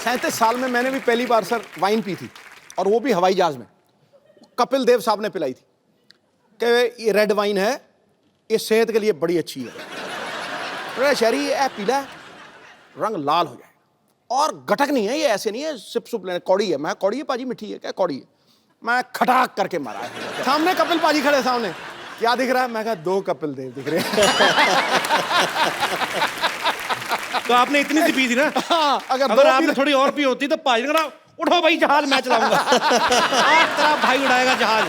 37 साल में मैंने भी पहली बार सर वाइन पी थी, और वो भी हवाई जहाज में। कपिल देव साहब ने पिलाई थी कि ये रेड वाइन है, ये सेहत के लिए बड़ी अच्छी है। तो शहरी ये पीला है, रंग लाल हो जाए, और गटक नहीं है, ये ऐसे नहीं है सिप सुप लेने, कौड़ी है। मैं कौड़ी है पाजी, मिठी है क्या? कौड़ी है। मैं खटाक करके मारा है। सामने कपिल पाजी खड़े, सामने क्या दिख रहा है? मैं कहा 2 कपिल देव दिख रहे हैं। तो आपने इतनी सी पी थी ना? हाँ, अगर आपने थोड़ी और पी होती तो पाजी ने कहा उठो भाई जहाज मैं चलाऊंगा। आज तेरा भाई उड़ाएगा जहाज।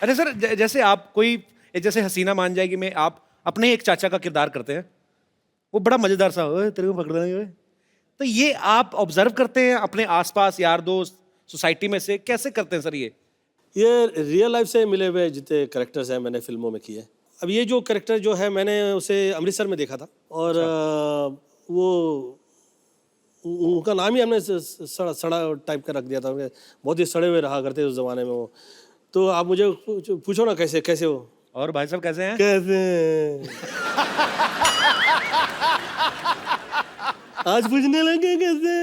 अरे सर, जैसे आप कोई जैसे हसीना मान जाएगी में आप अपने एक चाचा का किरदार करते हैं, वो बड़ा मजेदार सा, ओए तेरे को पकड़ देंगे। तो ये आप ऑब्जर्व करते हैं अपने आसपास यार दोस्त सोसाइटी में से, कैसे करते हैं सर ये रियल लाइफ से मिले हुए जितने करेक्टर्स हैं मैंने फिल्मों में किए। अब ये जो करेक्टर जो है मैंने उसे अमृतसर में देखा था, और वो उनका नाम ही हमने सड़ा सड़ा टाइप का रख दिया था। बहुत ही सड़े हुए रहा करते उस जमाने में वो। तो आप मुझे पूछो ना कैसे कैसे हो। और भाई साहब कैसे हैं? कैसे आज पूछने लगे कैसे?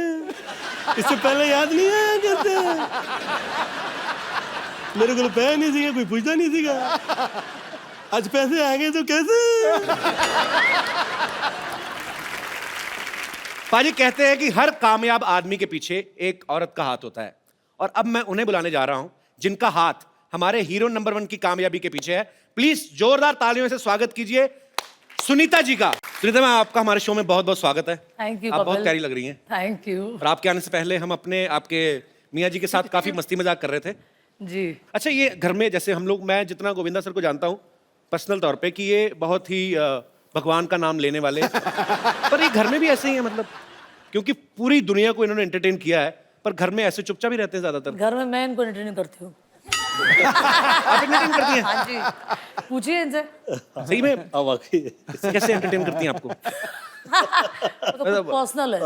इससे पहले याद नहीं आया कैसे? मेरे को पैसे नहीं सीखा, कोई पूछता नहीं सीखा। आज पैसे आएंगे तो कैसे? पाजी कहते हैं कि हर कामयाब आदमी के पीछे एक औरत का हाथ होता है, और अब मैं उन्हें बुलाने जा रहा हूं जिनका हाथ हमारे हीरो नंबर 1 की कामयाबी के पीछे है। प्लीज जोरदार तालियों से स्वागत कीजिए सुनीता जी का। सुनीता मैम, आपका हमारे शो में बहुत बहुत स्वागत है। Thank you. आप बहुत प्यारी लग रही हैं। Thank you. और आपके आने से पहले हम आपके मियाँ जी के साथ काफी मस्ती मजाक कर रहे थे जी। अच्छा, ये घर में जैसे हम लोग, मैं जितना गोविंदा सर को जानता हूँ पर्सनल तौर पे कि ये बहुत ही भगवान का नाम लेने वाले पर ये घर में भी ऐसे ही है, मतलब क्योंकि पूरी दुनिया को इन्होंने एंटरटेन किया है, पर घर में ऐसे चुपचाप ही रहते हैं ज्यादातर। घर में मैं इनको एंटरटेन करती हूँ। आप एंटरटेन करती हैं? हाँ जी, पूछिए इनसे। सही में? वाकई कैसे एंटरटेन करती हैं आपको? तो पर्सनल है।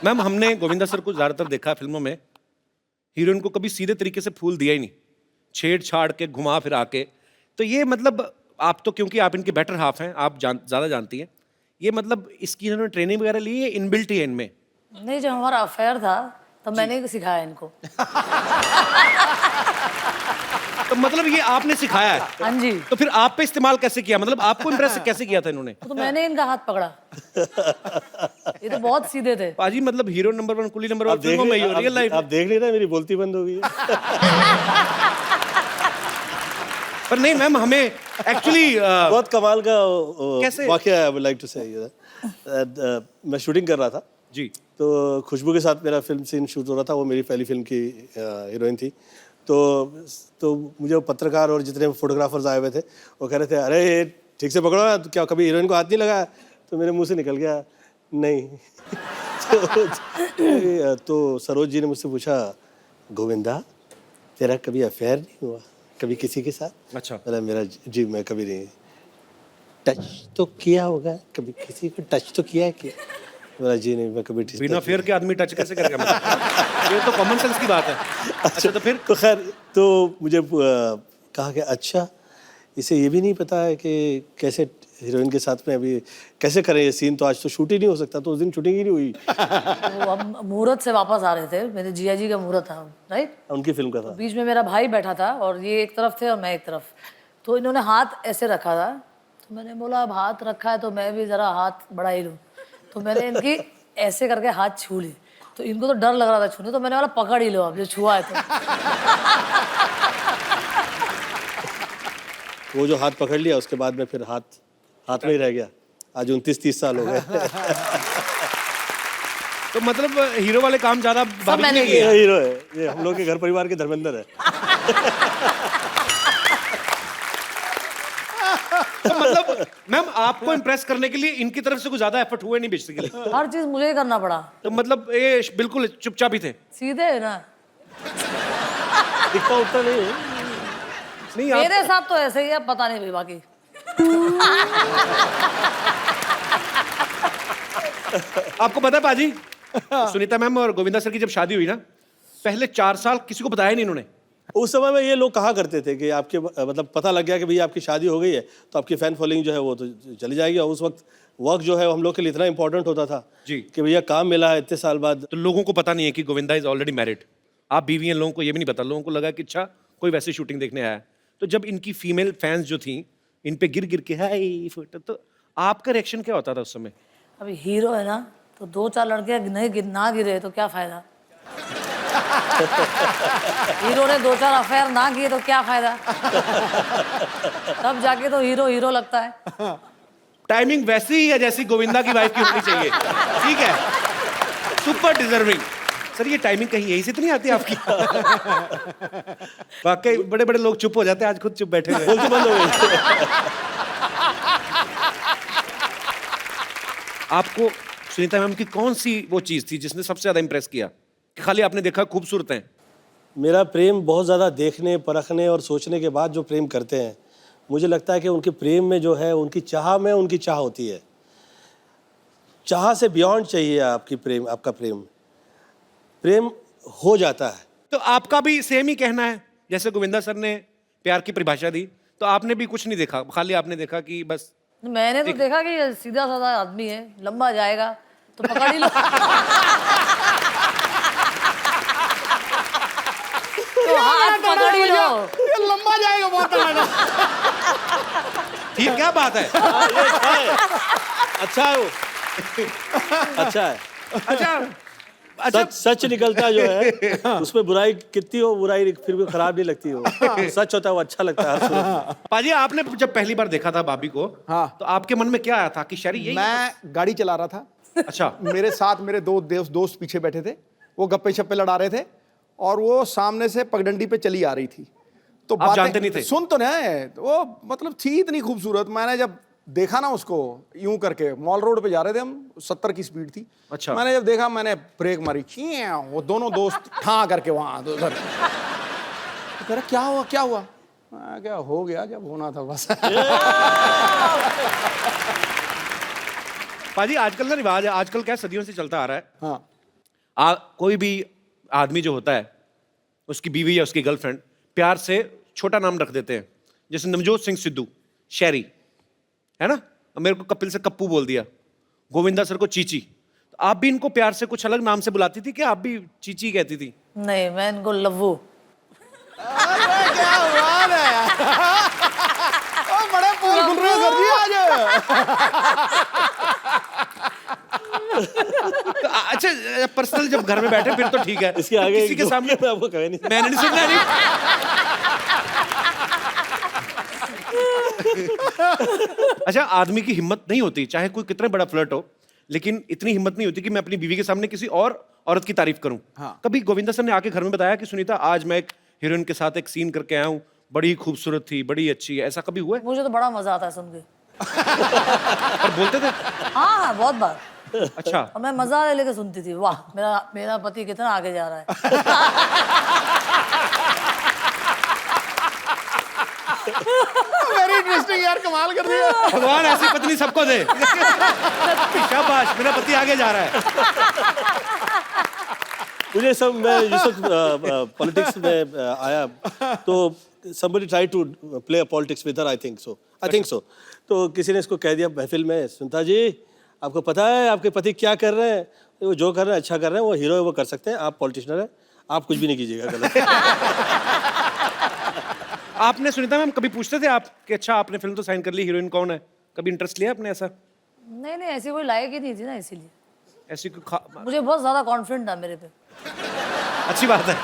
मैम, हमने गोविंदा सर को ज्यादातर देखा फिल्मों में, हीरोइन को कभी सीधे तरीके से फूल दिया ही नहीं, छेड़ छाड़ के घुमा फिरा के। तो ये मतलब आप तो, क्योंकि आप इनके बेटर हाफ हैं, आप ज्यादा जानती हैं, ये मतलब इसकी इन्होंने ट्रेनिंग वगैरह ली है, इनबिल्ट ही है इनमें? नहीं, जब हमारा अफेयर था तब मैंने सिखाया इनको। तो मतलब ये आपने सिखाया है? हाँ जी। तो फिर आप पे इस्तेमाल कैसे किया, मतलब आपको इम्प्रेस कैसे किया था इन्होंने? तो मैंने इनका हाथ पकड़ा। ये तो बहुत सीधे थे पाजी, मतलब हीरो नंबर 1 कुली नंबर 1 फिल्मों में ही हो, रियल लाइफ आप देख नहीं रहे, मेरी बोलती बंद हो गई है। पर नहीं मैम, हमें एक्चुअली बहुत कमाल का कैसे? वाकया आई वुड लाइक टू से। मैं शूटिंग कर रहा था जी, तो खुशबू के साथ मेरा फिल्म सीन शूट हो रहा था। वो मेरी पहली फिल्म की हीरोइन थी। तो मुझे वो पत्रकार और जितने फोटोग्राफर्स आए हुए थे वो कह रहे थे, अरे ठीक से पकड़ो ना, तो क्या कभी हीरोइन को हाथ नहीं लगा? तो मेरे मुंह से निकल गया नहीं। तो सरोज जी ने मुझसे पूछा, गोविंदा तेरा कभी अफेयर नहीं हुआ कभी किसी के साथ? अच्छा। मेरा जी मैं कभी नहीं। टच तो किया होगा कभी, किसी को टच तो किया है क्या? मेरा जी नहीं, मैं कभी बिना अफेयर के आदमी टच कैसे करेगा? मतलब ये तो कॉमन सेंस की बात है। अच्छा, तो फिर तो खैर, तो मुझे कहा कि अच्छा इसे ये भी नहीं पता है कि कैसे हीरोइन के साथ में अभी कैसे करें ये सीन, तो आज तो शूट ही नहीं हो सकता। तो उस दिन शूटिंग ही नहीं हुई। वो हम मुहूर्त से वापस आ रहे थे, मेरे जिया जी का मुहूर्त था, राइट? उनकी फिल्म का था। बीच में मेरा भाई बैठा था और ये एक तरफ थे और मैं एक तरफ। तो इन्होंने हाथ ऐसे रखा था, तो मैंने बोला अब हाथ रखा है तो मैं भी जरा हाथ बढ़ा ही लूँ। तो मैंने इनकी ऐसे करके हाथ छू ली, तो इनको तो डर लग रहा था छूने, तो मैंने बोला पकड़ ही लो अब जो छुआ है तो। वो जो हाथ पकड़ लिया उसके बाद में फिर हाथ में ही रह गया। आज 29-30 साल हो गए। तो मतलब हीरो वाले काम ज्यादा मैंने किए। ये हीरो है, ये हम लोग के घर परिवार के धर्मेंद्र है। तो मतलब मैम, आपको इम्प्रेस करने के लिए इनकी तरफ से कुछ ज्यादा एफर्ट हुए नहीं बेसिकली? हर चीज मुझे ही करना पड़ा। तो मतलब ये बिल्कुल चुपचाप ही थे? सीधे है ना, दिखता उठता नहीं है। नहीं, मेरे साथ तो ऐसे ही है, पता नहीं भाई बाकी। आपको पता है पाजी, सुनीता मैम और गोविंदा सर की जब शादी हुई ना, पहले 4 साल किसी को बताया नहीं इन्होंने। उस समय में ये लोग कहा करते थे कि आपके मतलब पता लग गया कि भैया आपकी शादी हो गई है तो आपकी फैन फॉलोइंग जो है वो तो चली जाएगी। और उस वक्त वर्क जो है हम लोग के लिए इतना इंपॉर्टेंट होता था जी। कि भैया काम मिला है इतने साल बाद। तो लोगों को पता नहीं है कि गोविंदा इज ऑलरेडी मैरिड। आप बीवी हैं, लोगों को ये भी नहीं पता। लोगों को लगा कि अच्छा कोई वैसी शूटिंग देखने आया है। तो जब इनकी फीमेल फैंस जो थी इन पे गिर गिर के हाय फोटो, तो आपका रिएक्शन क्या होता था उस समय? अभी हीरो है ना, तो 2-4 लड़के नहीं ना गिरे तो क्या फायदा। हीरो ने 2-4 अफेयर ना किए तो क्या फायदा। तब जाके तो हीरो हीरो लगता है। टाइमिंग वैसी ही है जैसी गोविंदा की वाइफ की होनी चाहिए। ठीक है, सुपर डिजर्विंग। सर ये टाइमिंग कहीं यहीं से तो नहीं आती आपकी? वाकई बड़े बड़े लोग चुप हो जाते हैं, आज खुद चुप बैठे हुए। बंद हो गई। आपको सुनीता मैम की कौन सी वो चीज थी जिसने सबसे ज्यादा इंप्रेस किया कि खाली आपने देखा खूबसूरत हैं? मेरा प्रेम बहुत ज़्यादा देखने परखने और सोचने के बाद जो प्रेम करते हैं, मुझे लगता है कि उनके प्रेम में जो है उनकी चाह में उनकी चाह होती है। चाह से बियॉन्ड चाहिए आपकी प्रेम, आपका प्रेम प्रेम हो जाता है। तो आपका भी सेम ही कहना है जैसे गोविंदा सर ने प्यार की परिभाषा दी, तो आपने भी कुछ नहीं देखा, खाली आपने देखा कि बस मैंने तो देखा कि सीधा साधा आदमी है, लंबा जाएगा तो पकड़ ही लो। तो हाथ पकड़ ही लो। ये लंबा जाएगा बहुत तगड़ा। ठीक, क्या बात है। अच्छा है वो, अच्छा है। अच्छा अच्छा, सच निकलता जो है उसमें बुराई कितनी हो, बुराई फिर भी खराब नहीं लगती हो। सच होता है वो अच्छा लगता है हर सूरत में। पाजी आपने जब पहली बार देखा था भाभी को, हाँ। तो आपके मन में क्या आया था कि शरी यही? मैं गाड़ी चला रहा था। अच्छा। मेरे साथ मेरे दो दोस्त पीछे बैठे थे, वो गप्पे शप्पे लड़ा रहे थे और वो सामने से पगडंडी पे चली आ रही थी। तो आप जानते नहीं थे? सुन तो नहीं, वो मतलब थी इतनी खूबसूरत। मैंने जब देखा ना उसको यूं करके, मॉल रोड पे जा रहे थे हम, 70 की स्पीड थी। अच्छा। मैंने जब देखा मैंने ब्रेक मारी, वो दोनों दोस्त ठां करके वहां उधर। तो कह रहा क्या हुआ क्या हुआ? मैं क्या हो गया जब होना था बस। पाजी आजकल ना रिवाज है, आजकल क्या सदियों से चलता आ रहा है। हाँ कोई भी आदमी जो होता है, उसकी बीवी या उसकी गर्लफ्रेंड प्यार से छोटा नाम रख देते हैं। जैसे नवजोत सिंह सिद्धू शैरी है ना, मेरे को कपिल से कप्पू बोल दिया, गोविंदा सर को चीची। तो आप भी इनको प्यार से कुछ अलग नाम से बुलाती थी कि आप भी चीची कहती थी? नहीं, मैं इनको लव्वू। अरे क्या बात है यार। ओ बड़े पोल खुल रहे हो सर जी आज। अच्छा पर्सनल जब घर में बैठे फिर तो ठीक है, इसके आगे किसी के सामने मैं आपको कहे नहीं। मैंने नहीं सुनना नहीं। अच्छा, आदमी की हिम्मत नहीं होती, चाहे कोई कितना बड़ा फ्लर्ट हो, लेकिन इतनी हिम्मत नहीं होती कि मैं अपनी बीवी के सामने किसी और औरत की तारीफ करूं। हाँ। कभी गोविंदा सर ने आके घर में बताया कि सुनीता आज मैं एक हीरोइन के साथ एक सीन करके आया हूं, बड़ी खूबसूरत थी, बड़ी अच्छी है, ऐसा कभी हुआ है? मुझे तो बड़ा मजा आता है सुन के। और बोलते थे? हाँ, बहुत बार। अच्छा। और मैं मजा लेके सुनती थी, वाह मेरा पति कितना आगे जा रहा है। वेरी इंटरेस्टिंग यार, कमाल कर दिया। भगवान ऐसी पत्नी सबको दे। शाबाश, मेरा पति आगे जा रहा है। मुझे सब मैं ये सब पॉलिटिक्स में आया तो somebody tried to play a politics with her, I think so. तो किसी ने इसको कह दिया महफिल में, सुनीता जी आपको पता है आपके पति क्या कर रहे हैं? वो जो कर रहे हैं अच्छा कर रहे हैं, वो हीरो है वो कर सकते हैं, आप पॉलिटिशियन हैं, आप कुछ भी नहीं कीजिएगा गलत। आपने सुनीता मैम कभी पूछते थे आप कि अच्छा आपने फिल्म तो साइन कर ली, हीरोइन कौन है? कभी इंटरेस्ट लिया आपने ऐसा? नहीं, ऐसी कोई लायक ही नहीं थी ना, इसीलिए। ऐसी मुझे बहुत ज्यादा कॉन्फिडेंट था मेरे पे। अच्छी बात है।